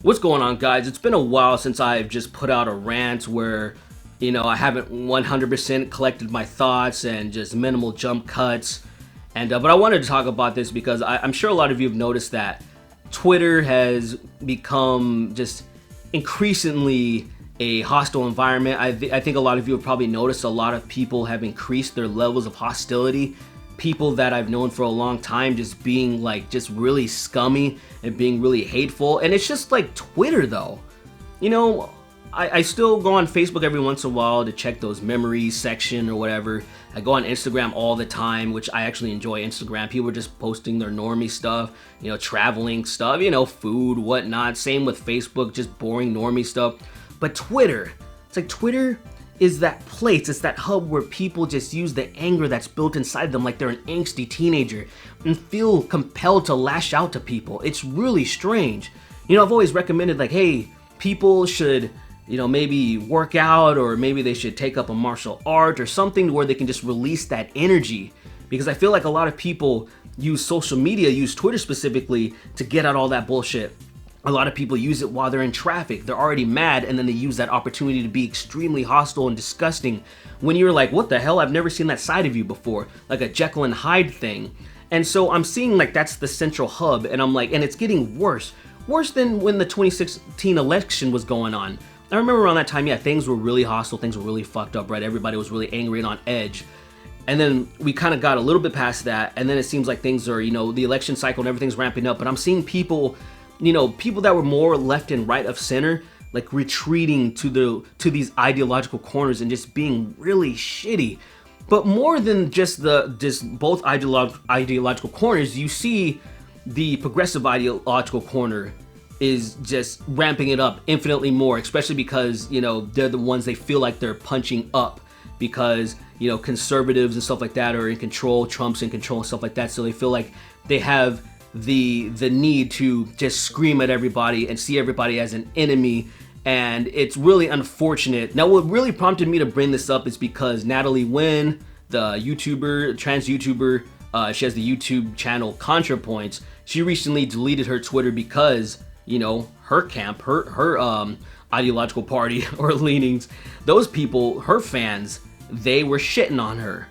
What's going on, guys? It's been a while since I've just put out a rant where, I haven't 100% collected my thoughts and just minimal jump cuts. But I wanted to talk about this because I'm sure a lot of you have noticed that Twitter has become just increasingly a hostile environment. I think a lot of you have probably noticed a lot of people have increased their levels of hostility. People that I've known for a long time just being like just really scummy and being really hateful. And it's just like Twitter though. I still go on Facebook every once in a while to check those memories section or whatever. I go on Instagram all the time, which I actually enjoy Instagram. People are just posting their normie stuff, traveling stuff, food, whatnot. Same with Facebook, just boring normie stuff. But Twitter, it's like Twitter is that place, it's that hub where people just use the anger that's built inside them like they're an angsty teenager and feel compelled to lash out to people. It's really strange. I've always recommended like, hey, people should, maybe work out, or maybe they should take up a martial art or something where they can just release that energy. Because I feel like a lot of people use social media, use Twitter specifically, to get out all that bullshit. A lot of people use it while they're in traffic. They're already mad, and then they use that opportunity to be extremely hostile and disgusting when you're like, what the hell? I've never seen that side of you before. Like a Jekyll and Hyde thing. And so I'm seeing like that's the central hub, and I'm like, and it's getting worse. Worse than when the 2016 election was going on. I remember around that time, yeah, things were really hostile, things were really fucked up, right? Everybody was really angry and on edge. And then we kind of got a little bit past that, and then it seems like things are, the election cycle and everything's ramping up, but I'm seeing people, people that were more left and right of center, like retreating to these ideological corners and just being really shitty. But more than just both ideological corners, you see the progressive ideological corner is just ramping it up infinitely more, especially because, they're the ones they feel like they're punching up because, conservatives and stuff like that are in control, Trump's in control and stuff like that. So they feel like they have the need to just scream at everybody and see everybody as an enemy. And it's really unfortunate. Now, what really prompted me to bring this up is because Natalie Wynn, the trans YouTuber, she has the YouTube channel Contrapoints. She recently deleted her Twitter because, her camp, her ideological party or leanings, those people, her fans, they were shitting on her.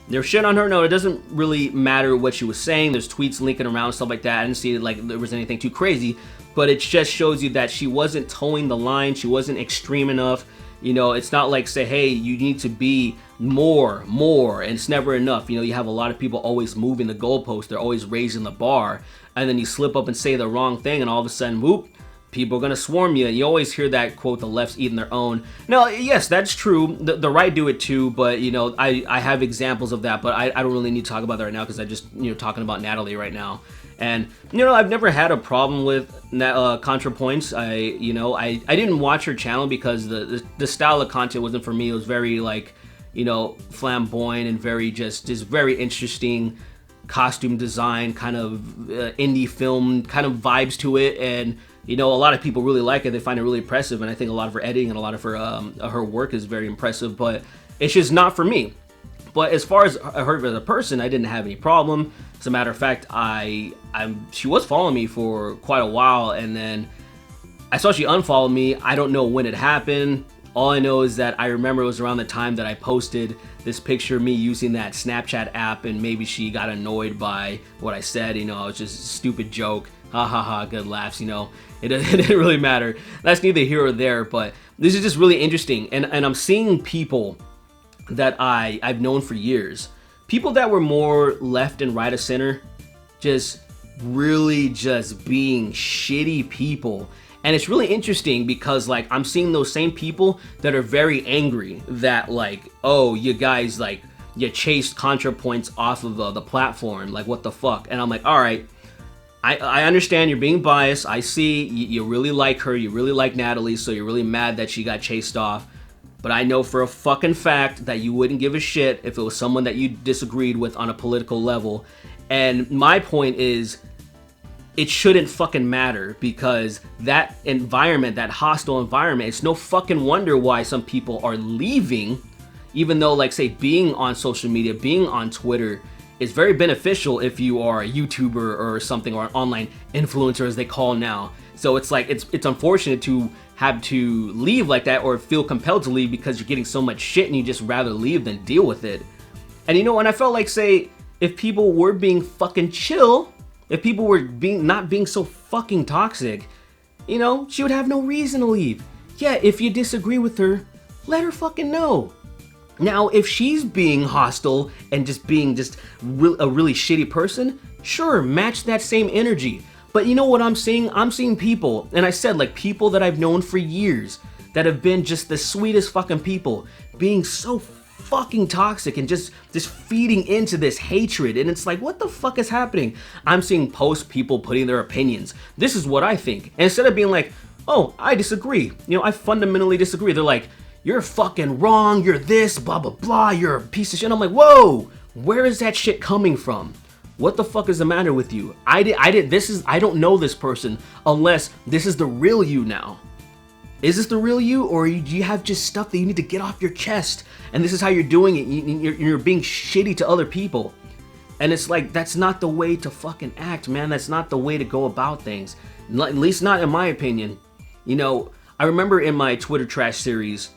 They're shitting on her. No, it doesn't really matter what she was saying. There's tweets linking around, stuff like that. I didn't see it like there was anything too crazy, but it just shows you that she wasn't towing the line. She wasn't extreme enough. It's not like say, hey, you need to be more, and it's never enough. You have a lot of people always moving the goalpost. They're always raising the bar, and then you slip up and say the wrong thing, and all of a sudden, whoop, people are gonna swarm you. You always hear that quote, the left's eating their own. Now, yes, that's true. The right do it too, but I have examples of that, but I don't really need to talk about that right now because I just talking about Natalie right now. And I've never had a problem with Contrapoints. I didn't watch her channel because the style of content wasn't for me. It was very like flamboyant and very just very interesting costume design, kind of indie film kind of vibes to it. And a lot of people really like it. They find it really impressive, and I think a lot of her editing and a lot of her work is very impressive. But it's just not for me. But as far as her as a person, I didn't have any problem. As a matter of fact, she was following me for quite a while, and then I saw she unfollowed me. I don't know when it happened. All I know is that I remember it was around the time that I posted this picture of me using that Snapchat app, and maybe she got annoyed by what I said. It was just a stupid joke. Ha ha ha, good laughs, It didn't really matter. That's neither here or there, but this is just really interesting. And I'm seeing people that I've known for years, people that were more left and right of center, just really just being shitty people. And it's really interesting because like I'm seeing those same people that are very angry that like, oh, you guys like you chased Contrapoints off of the platform, like what the fuck. And I'm like, all right, I understand you're being biased. I see you really like her, you really like Natalie, so you're really mad that she got chased off. But I know for a fucking fact that you wouldn't give a shit if it was someone that you disagreed with on a political level. And my point is, it shouldn't fucking matter, because that environment, that hostile environment, it's no fucking wonder why some people are leaving, even though, like, say, being on social media, being on Twitter is very beneficial if you are a YouTuber or something, or an online influencer as they call now. So it's like it's unfortunate to have to leave like that or feel compelled to leave because you're getting so much shit and you just rather leave than deal with it. And you know, and I felt like, say, if people were being fucking chill, if people were not being so fucking toxic, you know, she would have no reason to leave. Yeah, if you disagree with her, let her fucking know. Now, if she's being hostile and just being a really shitty person, sure, match that same energy. But you know what I'm seeing? I'm seeing people, and I said, like, people that I've known for years that have been just the sweetest fucking people being so fucking toxic and just feeding into this hatred. And it's like, what the fuck is happening? I'm seeing people putting their opinions. This is what I think. And instead of being like, oh, I disagree. You know, I fundamentally disagree. They're like, you're fucking wrong. You're this, blah, blah, blah. You're a piece of shit. I'm like, whoa, where is that shit coming from? What the fuck is the matter with you? I don't know this person unless this is the real you now. Is this the real you, or do you have just stuff that you need to get off your chest? And this is how you're doing it. You're being shitty to other people. And it's like, that's not the way to fucking act, man. That's not the way to go about things. At least not in my opinion. You know, I remember in my Twitter trash series,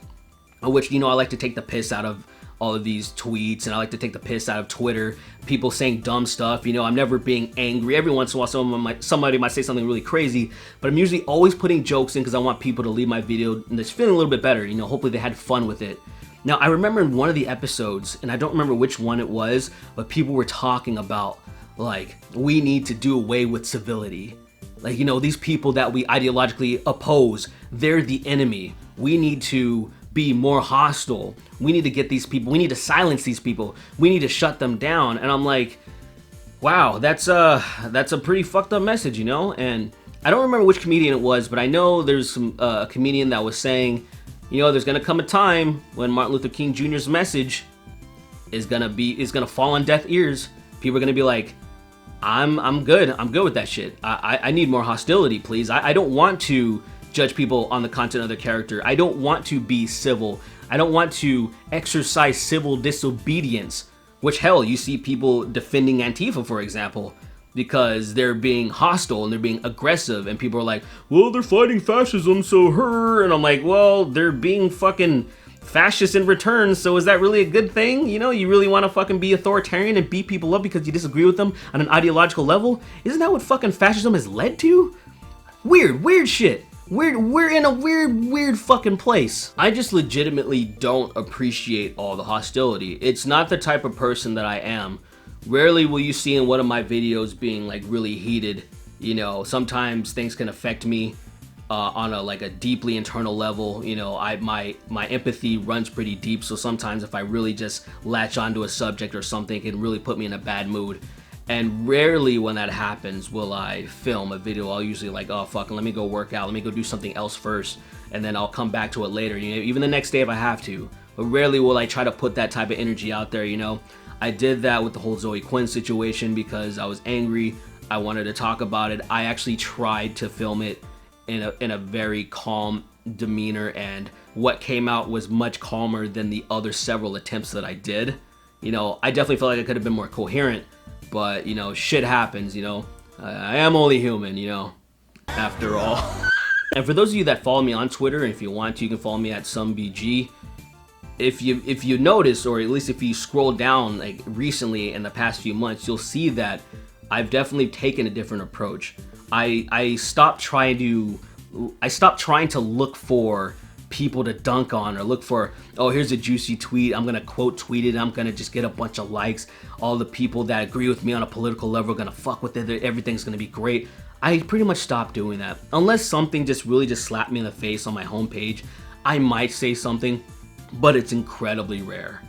which, you know, I like to take the piss out of all of these tweets, and I like to take the piss out of Twitter, people saying dumb stuff. You know, I'm never being angry. Every once in a while somebody might say something really crazy, but I'm usually always putting jokes in because I want people to leave my video and just feeling a little bit better. You know, hopefully they had fun with it. Now, I remember in one of the episodes, and I don't remember which one it was, but people were talking about, like, we need to do away with civility. Like, you know, these people that we ideologically oppose, they're the enemy. We need to be more hostile. We need to get these people, we need to silence these people. We need to shut them down. And I'm like, wow, that's a pretty fucked up message, you know? And I don't remember which comedian it was, but I know there's a comedian that was saying, you know, there's gonna come a time when Martin Luther King Jr.'s message is gonna fall on deaf ears. People are gonna be like, I'm good with that shit. I need more hostility, please. I don't want to judge people on the content of their character. I don't want to be civil. I don't want to exercise civil disobedience, which, hell, you see people defending Antifa, for example, because they're being hostile and they're being aggressive, and people are like, well, they're fighting fascism, so her, and I'm like, well, they're being fucking fascist in return, so is that really a good thing? You know, you really want to fucking be authoritarian and beat people up because you disagree with them on an ideological level? Isn't that what fucking fascism has led to? Weird shit. We're in a weird fucking place. I just legitimately don't appreciate all the hostility. It's not the type of person that I am. Rarely will you see in one of my videos being like really heated. You know, sometimes things can affect me on a deeply internal level. You know, my empathy runs pretty deep, so sometimes if I really just latch onto a subject or something, it can really put me in a bad mood. And rarely when that happens will I film a video. I'll usually like, oh fuck, let me go work out, let me go do something else first, and then I'll come back to it later, you know, even the next day if I have to. But rarely will I try to put that type of energy out there, you know. I did that with the whole Zoe Quinn situation because I was angry. I wanted to talk about it. I actually tried to film it in a very calm demeanor, and what came out was much calmer than the other several attempts that I did. You know, I definitely felt like I could have been more coherent. But, you know, shit happens, you know. I am only human, you know, after all. And for those of you that follow me on Twitter, and if you want to, you can follow me at SomeBG. If you notice, or at least if you scroll down like recently in the past few months, you'll see that I've definitely taken a different approach. I stopped trying to look for people to dunk on, or look for, oh, here's a juicy tweet, I'm gonna quote tweet it, I'm gonna just get a bunch of likes, all the people that agree with me on a political level are gonna fuck with it, everything's gonna be great. I pretty much stopped doing that. Unless something just really slapped me in the face on my homepage, I might say something, but it's incredibly rare.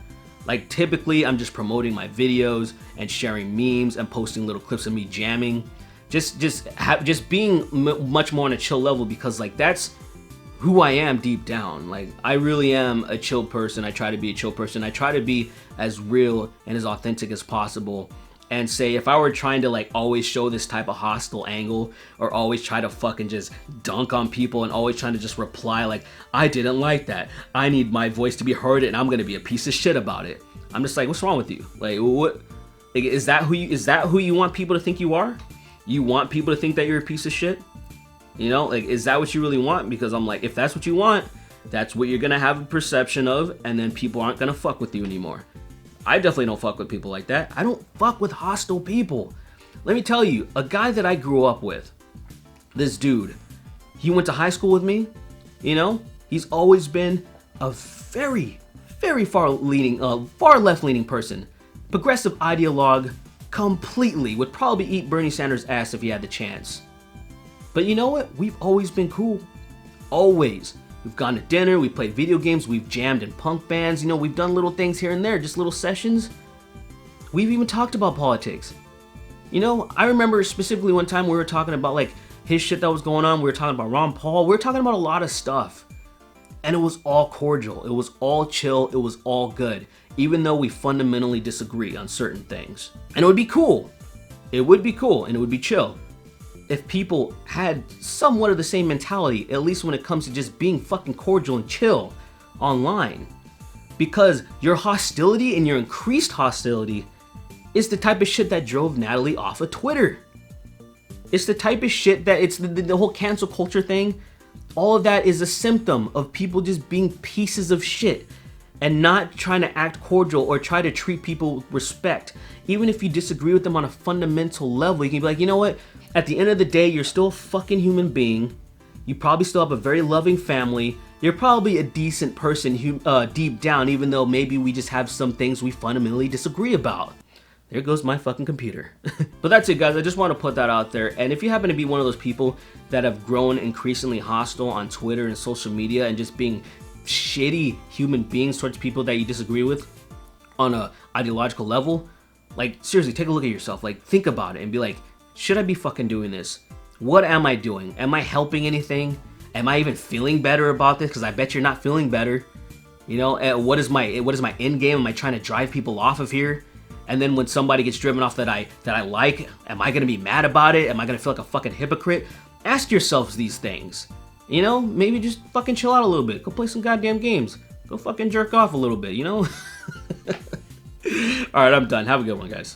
Like, typically I'm just promoting my videos and sharing memes and posting little clips of me jamming, just being much more on a chill level, because like that's who I am deep down. Like, I really am a chill person. I try to be a chill person. I try to be as real and as authentic as possible. And say, if I were trying to like always show this type of hostile angle, or always try to fucking just dunk on people, and always trying to just reply like, I didn't like that, I need my voice to be heard, and I'm gonna be a piece of shit about it, I'm just like, what's wrong with you? Like, what? Like, is that who you want people to think you are? You want people to think that you're a piece of shit? You know, like, is that what you really want? Because I'm like, if that's what you want, that's what you're gonna have a perception of, and then people aren't gonna fuck with you anymore. I definitely don't fuck with people like that. I don't fuck with hostile people. Let me tell you, a guy that I grew up with, this dude, he went to high school with me, you know? He's always been a very, very far left leaning person. Progressive ideologue, completely. Would probably eat Bernie Sanders' ass if he had the chance. But you know what? We've always been cool. Always. We've gone to dinner, we've played video games, we've jammed in punk bands, you know, we've done little things here and there, just little sessions. We've even talked about politics. You know, I remember specifically one time we were talking about like his shit that was going on, we were talking about Ron Paul, we were talking about a lot of stuff. And it was all cordial, it was all chill, it was all good, even though we fundamentally disagree on certain things. And it would be cool. It would be cool and it would be chill if people had somewhat of the same mentality, at least when it comes to just being fucking cordial and chill online. Because your hostility and your increased hostility is the type of shit that drove Natalie off of Twitter. It's the type of shit that it's the whole cancel culture thing. All of that is a symptom of people just being pieces of shit and not trying to act cordial or try to treat people with respect. Even if you disagree with them on a fundamental level, you can be like, you know what? At the end of the day, you're still a fucking human being. You probably still have a very loving family. You're probably a decent person deep down, even though maybe we just have some things we fundamentally disagree about. There goes my fucking computer. But that's it, guys. I just want to put that out there. And if you happen to be one of those people that have grown increasingly hostile on Twitter and social media and just being shitty human beings towards people that you disagree with on a ideological level, like, seriously, take a look at yourself. Like, think about it and be like, should I be fucking doing this? What am I doing? Am I helping anything? Am I even feeling better about this? Because I bet you're not feeling better. You know, what is my end game? Am I trying to drive people off of here? And then when somebody gets driven off that I like, am I gonna be mad about it? Am I gonna feel like a fucking hypocrite? Ask yourselves these things. You know, maybe just fucking chill out a little bit. Go play some goddamn games. Go fucking jerk off a little bit, you know? Alright, I'm done. Have a good one, guys.